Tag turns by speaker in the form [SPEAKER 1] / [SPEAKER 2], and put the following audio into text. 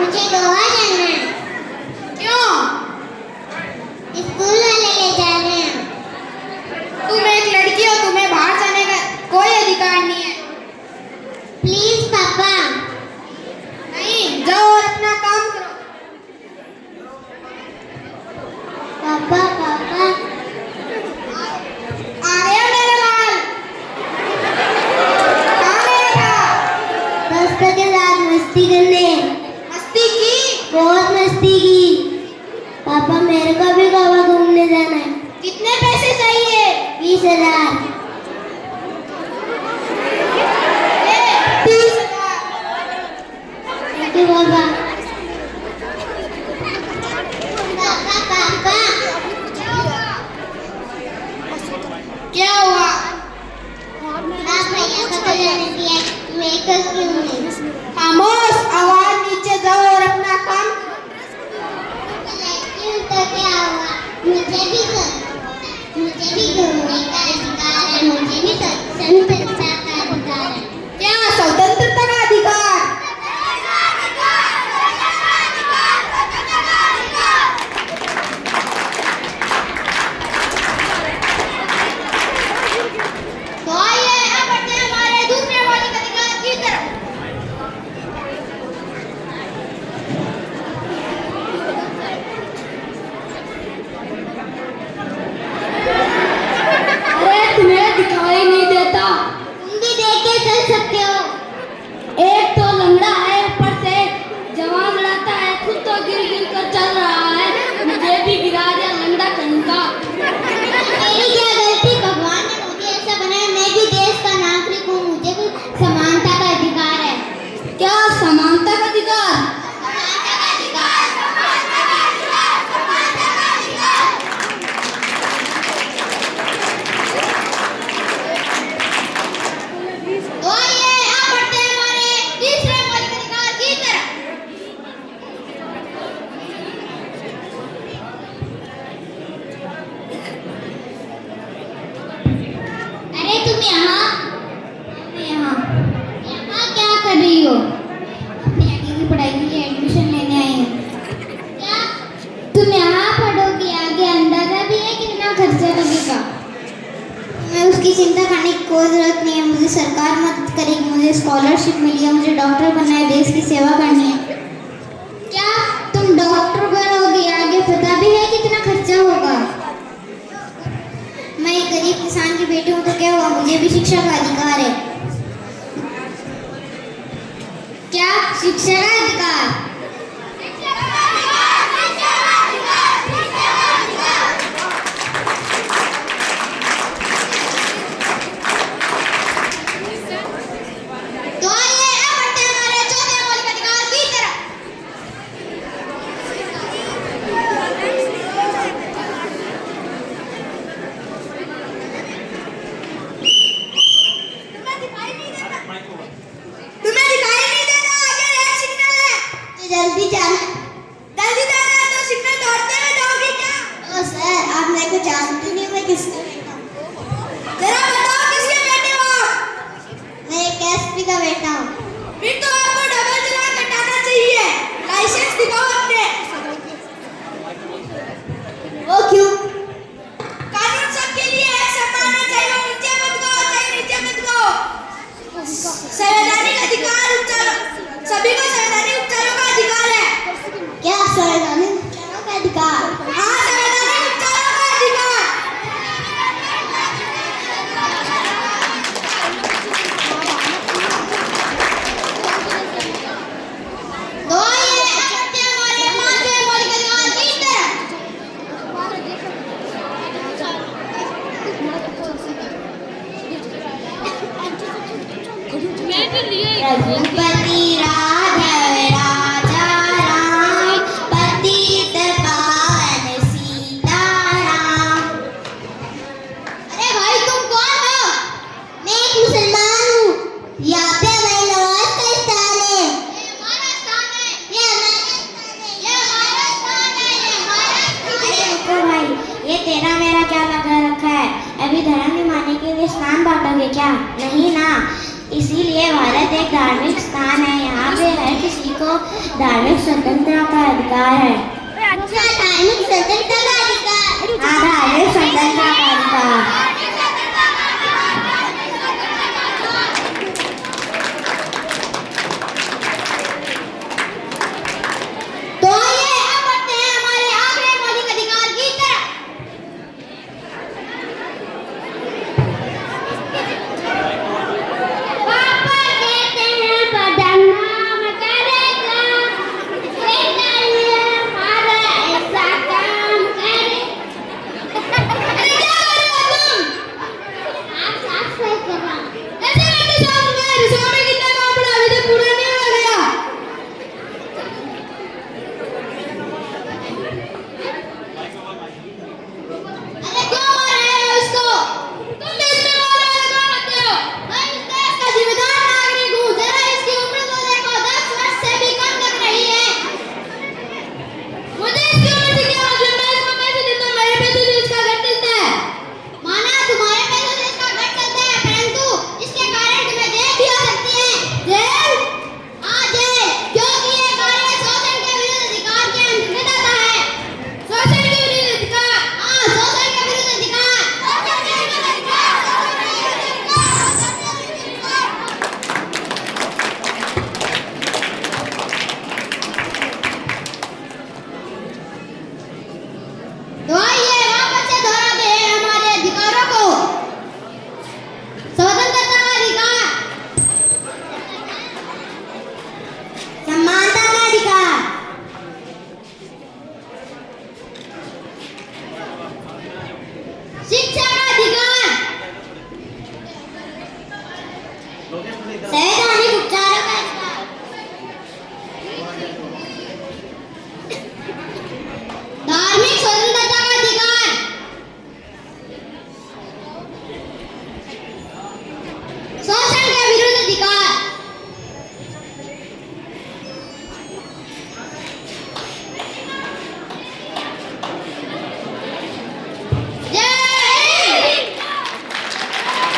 [SPEAKER 1] मुझे गोवा जाना है।
[SPEAKER 2] क्यों?
[SPEAKER 1] स्कूल वाले ले जा रहे हैं।
[SPEAKER 2] तुम एक लड़की हो, तुम्हें बाहर जाने का कोई अधिकार नहीं है।
[SPEAKER 1] प्लीज पापा।
[SPEAKER 2] नहीं, जाओ और अपना काम करो।
[SPEAKER 1] पापा पापा
[SPEAKER 2] आ गया मेरा लाल। कहाँ गया था?
[SPEAKER 1] दोस्तों के साथ मस्ती करने।
[SPEAKER 2] मस्ती की?
[SPEAKER 1] बहुत मस्ती की। पापा मेरे को भी गोवा घूमने जाना है।
[SPEAKER 2] कितने पैसे चाहिए?
[SPEAKER 1] 20,000।
[SPEAKER 2] 30,000।
[SPEAKER 1] थैंक यू पापा। पापा पापा
[SPEAKER 2] क्या हुआ?
[SPEAKER 1] आप भैया को तो जाने दिया, मेरे को क्यों नहीं?
[SPEAKER 2] खामोश, आवाज नीचे जाओ और अपना काम।
[SPEAKER 1] लड़की हूँ तो क्या हुआ? मुझे भी घूमने का अधिकार है। मुझे भी स्वतंत्रता का अधिकार है।
[SPEAKER 2] क्या स्वतंत्रता का अधिकार? तो आइए अब बढ़ते हैं हमारे दूसरे मौलिक अधिकार की तरफ।
[SPEAKER 3] अरे तुम्हें दिखाई नहीं देता?
[SPEAKER 1] तुम भी देख के चल सकते हो।
[SPEAKER 3] एक तो लंगड़ा है, ऊपर से जवान लड़ता है, खुद तो गिर गिर कर चल रहा है, मुझे भी गिरा दिया लंगड़ा कहीं का।
[SPEAKER 1] मेरी क्या गलती? भगवान ने मुझे ऐसा बनाया। मैं भी देश का नागरिक हूँ। मुझे भी समानता का अधिकार है।
[SPEAKER 3] क्या समानता का अधिकार?
[SPEAKER 2] तो आइए अब बढ़ते हैं हमारे तीसरे मौलिक अधिकार की तरफ।
[SPEAKER 1] अरे तुम यहाँ क्या कर रही हो? अपनी आगे की पढ़ाई के लिए एडमिशन लेने आई हूँ। क्या तुम यहाँ पढ़ोगी? आगे अंदाजा भी है कितना खर्चा लगेगा? मैं उसकी चिंता करने की कोई जरूरत नहीं है। मुझे सरकार मदद करेगी। मुझे स्कॉलरशिप मिली है। मुझे डॉक्टर बनना है, देश की सेवा करनी है। क्या तुम डॉक्टर बनोगी? आगे पता भी है कितना खर्चा होगा? मैं एक गरीब किसान की बेटी हूँ तो क्या हुआ? मुझे भी शिक्षा का अधिकार है। क्या शिक्षा का अधिकार?
[SPEAKER 2] तो आइए अब बढ़ते हैं हमारे चौथे मौलिक अधिकार की तरफ। तुम्हें दिखाई नहीं देता? ये रेड सिग्नल है।
[SPEAKER 1] तो जल्दी चल।
[SPEAKER 2] जल्दी जाना है तो सिग्नल तोड़ते हुए जाओगे क्या?
[SPEAKER 1] ओ सर, आप मेरे को जानते नहीं। मैं किसका बेटा हूँ?
[SPEAKER 2] जरा बताओ किसके बेटे हो आप?
[SPEAKER 1] मैं एक एसपी का बेटा हूँ।
[SPEAKER 2] फिर तो आपको डबल चालान कटाना चाहिए। लाइसेंस दिखाओ अपने।
[SPEAKER 1] वो क्यों?
[SPEAKER 2] कानून सबके लिए है, सम्मान चाहिए। नीचे मत गो, चाहे नीचे मत गो। संवैधानिक अधिकार सभी को संवैधानिक उपचारों का अधिकार है।
[SPEAKER 1] क्या संवैधानिक उपचारों का अधिकार?
[SPEAKER 2] हाँ, संवैधानिक उपचारों का अधिकार। तो आइए अब बढ़ते हैं हमारे पांचवें मौलिक अधिकार की तरफ।
[SPEAKER 1] रघुपति राघव राजा राम, पतित पावन सीताराम।
[SPEAKER 2] अरे भाई तुम कौन हो?
[SPEAKER 1] मैं एक मुसलमान हूँ। यहाँ पे हमारी नमाज का स्थान है।
[SPEAKER 2] ये हमारा स्थान है।
[SPEAKER 1] ये हमारा स्थान है।
[SPEAKER 2] ये हमारा स्थान है। ये हमारा स्थान
[SPEAKER 1] अरे
[SPEAKER 2] है।
[SPEAKER 1] रुको भाई, ये तेरा मेरा क्या लगा रखा है? अभी धर्म निभाने के लिए स्नान बांटोगे क्या? नहीं ना। इसीलिए भारत एक धार्मिक स्थान है। यहाँ पे हर किसी को धार्मिक स्वतंत्रता का अधिकार है।
[SPEAKER 2] अच्छा, धार्मिक स्वतंत्रता का अधिकार।
[SPEAKER 1] हाँ, धार्मिक स्वतंत्रता का अधिकार।
[SPEAKER 2] तो आइए अब बढ़ते हैं हमारे आखिरी मौलिक अधिकार की तरफ।
[SPEAKER 1] पापा कहते हैं बदनाम करेगा, बेटा ये हमारा ऐसा काम करे।
[SPEAKER 2] अरे क्या कर रहे हो तुम?
[SPEAKER 1] आप साफ सफाई कर रहा हूँ।
[SPEAKER 2] ऐसे करते साहब, मैं रसोई में कितना काम पड़ा, अभी तक पूरा नहीं हो गया। अरे क्यों मार रहे हो इसको? तुम भी इसमें मार रहे हो, क्यों करते हो? मैं इस देश का जिम्मेदार नागरिक हूँ, जरा इसकी उम्र तो देखो, 10 वर्ष से भी कम लग रही है। मुझे इसकी उम्र से क्या मतलब, मैं इसको पैसे देता हूँ, मेरे पैसे से इसका घर चलता है। माना तुम्हारे पैसों से इसका घर चलता है, परंतु इसके कारण तुम्हें जेल भी हो सकती है। जेल? हाँ, जेल, क्योंकि ये कार्य शोषण के विरुद्ध अधिकार के अंतर्गत आता है। शोषण के विरुद्ध अधिकार? हाँ, शोषण के विरुद्ध अधिकार। शोषण के विरुद्ध अधिकार, शोषण के विरुद्ध अधिकार, शोषण के विरुद्ध अधिकार। तो आइए वापस से दोहराते हैं हमारे अधिकारों को। स्वतंत्रता का अधिकार,
[SPEAKER 1] समानता का अधिकार,
[SPEAKER 2] शिक्षा का अधिकार,
[SPEAKER 1] सहज